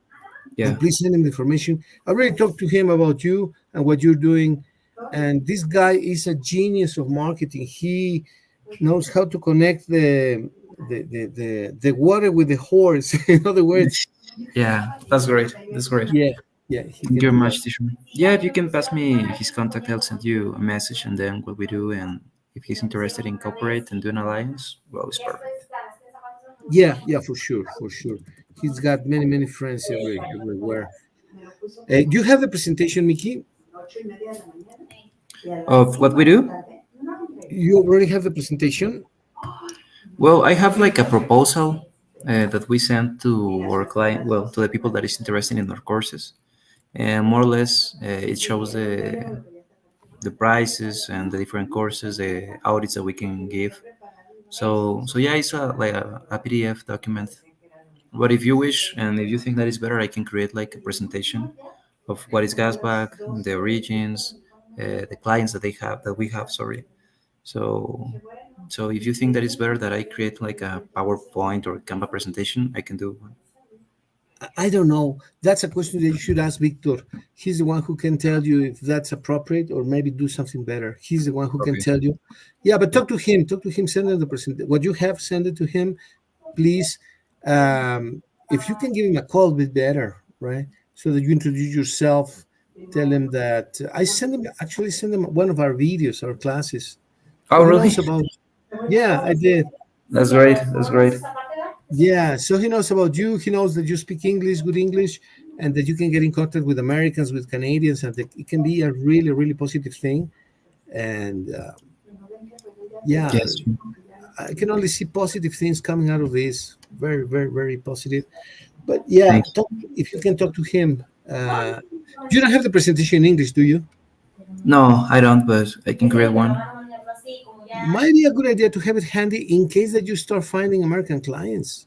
Yeah. and please send him the information. I already talked to him about you and what you're doing. And this guy is a genius of marketing. He knows how to connect the water with the horse. In other words, Yeah, that's great. That's great. yeah, yeah, he Thank can you very do that. much, teacher. Yeah, if you can pass me his contact, I'll send you a message and then what we do. And if he's interested in cooperate and do an alliance, well, it's perfect. Yeah, for sure, for sure. He's got many friends everywhere. Do you have the presentation, Mickey? Of what we do? You already have the presentation? Well, I have like a proposal that we send to our client, well, to the people that is interested in our courses. And more or less, it shows the prices and the different courses, the audits that we can give. So yeah, it's like a PDF document. But if you wish, and if you think that is better, I can create like a presentation of what is Gasback, the origins, the clients that we have. Sorry. So so if you think that it's better that I create like a PowerPoint or Canva presentation, I can do one. I don't know. That's a question that you should ask Victor. He's the one who can tell you if that's appropriate or maybe do something better. He's the one who can Okay. tell you. Yeah, but Yeah. talk to him. Talk to him. Send him the present. What you have, send it to him, please. If you can give him a call, a bit better, right? So that you introduce yourself. Tell him that I send him, actually send him one of our videos, our classes. Oh, So he really? knows about. Yeah, I did. That's great. That's great. Yeah, so he knows about you. He knows that you speak English, good English, and that you can get in contact with Americans, with Canadians, and that it can be a really positive thing. And yeah, Yes. I can only see positive things coming out of this. Very positive. But yeah, Thank you. if you can talk to him. You don't have the presentation in English, do you? No, I don't, but I can create one. Might be a good idea to have it handy in case that you start finding American clients,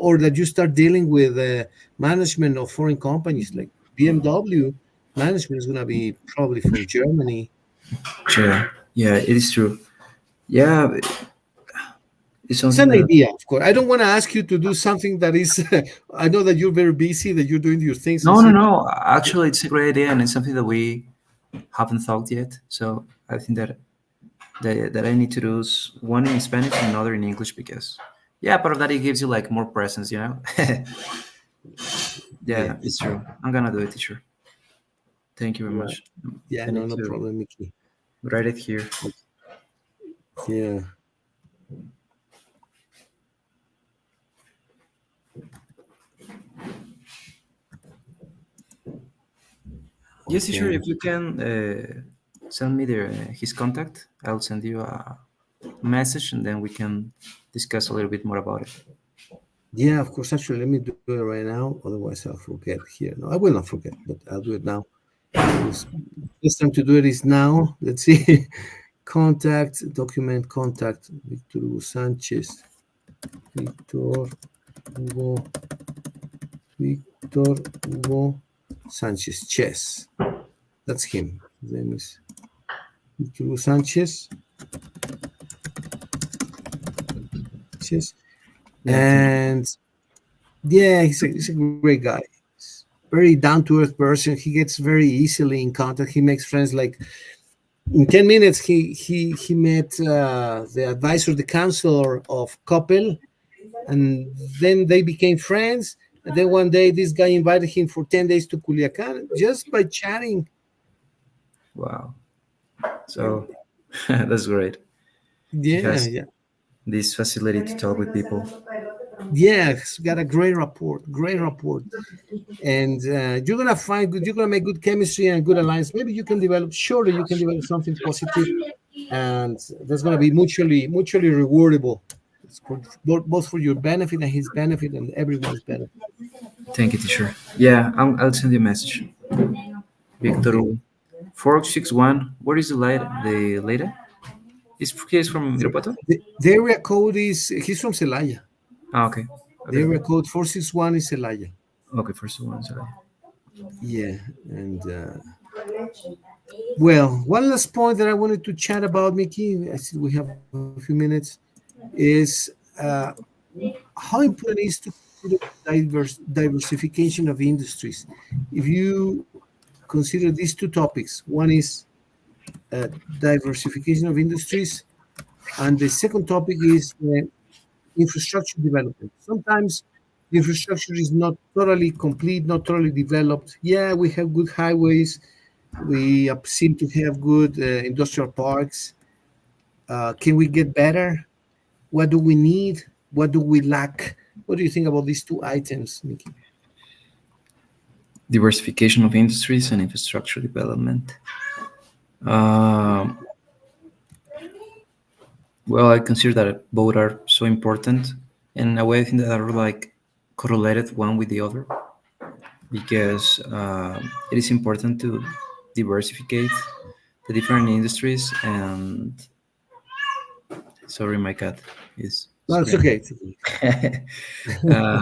or that you start dealing with management of foreign companies like BMW. Management is going to be probably from Germany. Sure. Yeah, it is true. Yeah, It's It's something an that idea, of course. I don't want to ask you to do something that is. I know that you're very busy, that you're doing your things and no, no, see. no. Actually, it's a great idea, and it's something that we haven't thought yet. So I think that I need to do is one in Spanish and another in English because yeah, part of that it gives you like more presence, you know. Yeah, it's Yes. true. I'm gonna do it, teacher. Thank you very Right. much. Yeah. I No. need No to problem, Mickey. write it here. Yeah. Yes, teacher. Okay. If you can send me his contact, I'll send you a message, and then we can discuss a little bit more about it. Yeah. Of course. Actually, let me do it right now. Otherwise, I'll forget here. No, I will not forget, but I'll do it now. This Best time to do it is now. Let's see. Contact document contact Victor Hugo Sanchez. Victor Hugo Victor Hugo Sanchez. Chess. That's him. His name is Victor Hugo Sanchez. Chess. Yeah, thank you. And yeah, he's a great guy. He's very down to earth person. He gets very easily in contact. He makes friends like in 10 minutes. He met the advisor, the counselor of couple, and then they became friends. And then one day, this guy invited him for 10 days to Culiacan just by chatting. Wow. So that's great. He Yeah, has yeah, this facility to talk with people. yeah. He's got a great rapport, and you're gonna find good. You're gonna make good chemistry and good alliance. Maybe you can develop. Surely, you can develop something positive, and that's gonna be mutually rewardable. It's for, both for your benefit and his benefit and everyone's benefit. Thank you, teacher. Yeah, I'll send you a message. Victor Okay. 461. What is the light? The later? He's from Irapuato? The area code is he's from Celaya. Ah, okay. The Okay, okay. area code 461 is Celaya. Okay, first one. Sorry. Yeah, and well, one last point that I wanted to chat about, Mickey. I see we have a few minutes. Is how important it is to consider diversification of industries. If you consider these two topics, one is diversification of industries, and the second topic is infrastructure development. Sometimes the infrastructure is not totally complete, not totally developed. Yeah, we have good highways. We seem to have good industrial parks. Can we get better? What do we need? What do we lack? What do you think about these two items, Mickey? Diversification of industries and infrastructure development. Um, well, I consider that both are so important. In a way, I think that are like correlated one with the other because it is important to diversificate the different industries. And sorry, my cat is No, it's screaming. okay. It's okay. uh,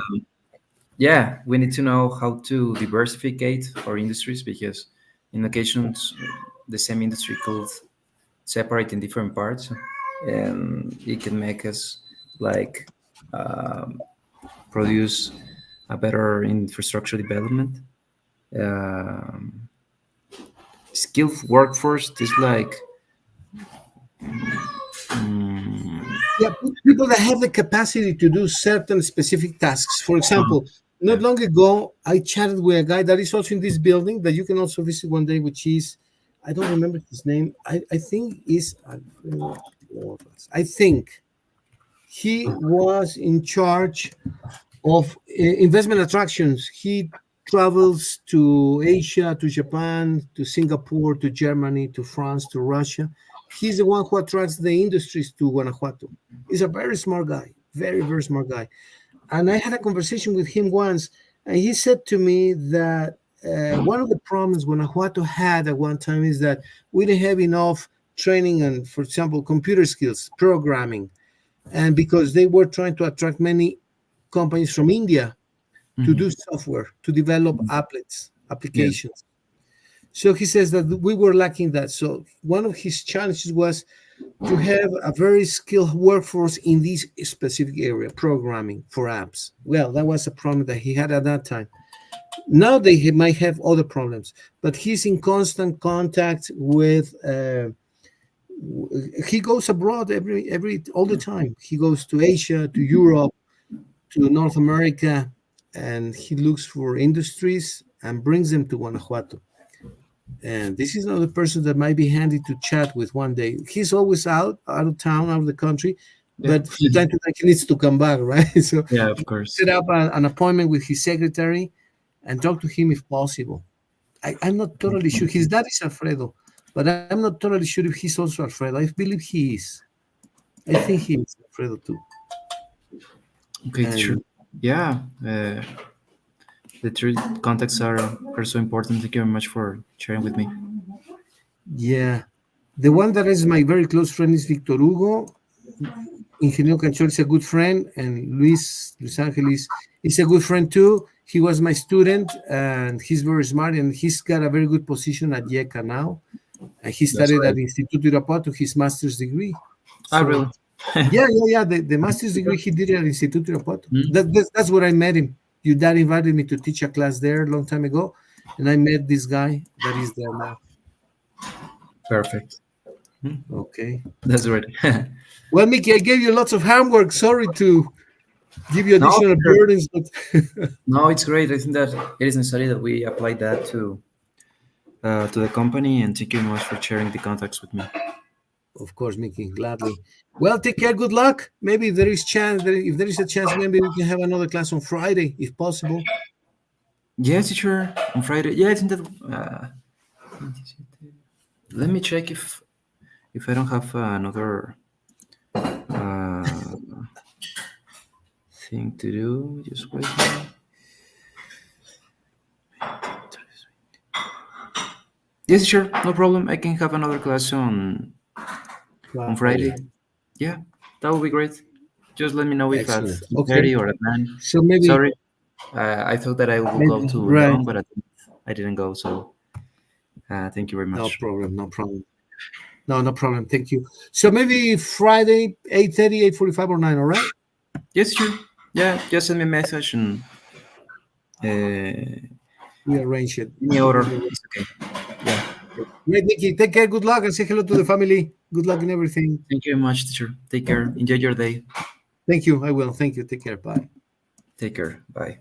yeah, we need to know how to diversificate our industries because in occasions the same industry could separate in different parts and it can make us like um, produce a better infrastructure development. Um, skilled workforce is like mm, Yeah, people that have the capacity to do certain specific tasks. For um, example, not yeah, long ago, I chatted with a guy that is also in this building that you can also visit one day, which is, I don't remember his name. I think is Alfredo Porras. I think he was in charge of investment attractions. He travels to Asia, to Japan, to Singapore, to Germany, to France, to Russia. He's the one who attracts the industries to Guanajuato. He's a very smart guy, very smart guy. And I had a conversation with him once, and he said to me that one of the problems Guanajuato had at one time is that we didn't have enough training and, for example, computer skills, programming, and because they were trying to attract many companies from India to mhm, do software, to develop applets, yeah, applications. So he says that we were lacking that. So one of his challenges was to have a very skilled workforce in this specific area, programming for apps. Well, that was a problem that he had at that time. Now they might have other problems, but he's in constant contact with. He goes abroad every all the time. He goes to Asia, to Europe, to North America, and he looks for industries and brings them to Guanajuato. And this is another person that might be handy to chat with one day. He's always out of town, out of the country, Yeah. but from time to time he needs to come back, right? So Yeah, of course. set up an appointment with his secretary and talk to him if possible. I'm not totally sure. His dad is Alfredo, but I'm not totally sure if he's also Alfredo. I believe he is. I think he is Alfredo too. Okay, sure. And Yeah, the three contacts are so important. Thank you very much for sharing with me. yeah, the one that is my very close friend is Victor Hugo. Ingeniero Canchor is a good friend, and Luis Angelis is a good friend too. He was my student, and he's very smart, and he's got a very good position at YECA now. And he That's studied at great. Instituto Irapuato, his master's degree. Ah, So really? yeah. The master's degree he did at Instituto Irapuato. Mm, That's where I met him. Your dad invited me to teach a class there a long time ago, and I met this guy that is there now. perfect. Mm, Okay. that's great. Well, Mickey, I gave you lots of homework. Sorry to give you No, additional sure. burdens, but No, it's great. I think that it is necessary that we apply that to the company. And thank you very much for sharing the contacts with me. of course, Mickey, gladly. Well, take care. Good luck. Maybe there is chance. If there is a chance, maybe we can have another class on Friday, if possible. Yes, teacher. On Friday. Yeah, I think that. Let me check if I don't have another uh, thing to do. Just wait. Yes, sure, no problem. I can have another class on Friday. Friday. Yeah, that would be great. Just let me know if at Excellent. Okay. 8:30 or at 9. So maybe, Sorry, I thought that I would go maybe too right. long, but I didn't go. So thank you very No much. problem. No problem. No, no problem. Thank you. So maybe Friday, 8:30, 8:45, or 9, all right? Yes, sure. Yeah, just send me a message and uh, We arrange it. any order We arrange is okay. Yeah, it. Great, Nikki. Take care. Good luck and say hello to the family. Good luck in everything. thank you very much, teacher. Take care. Enjoy your day. Thank you. I will. Thank you. Take care. Bye. Take care. Bye.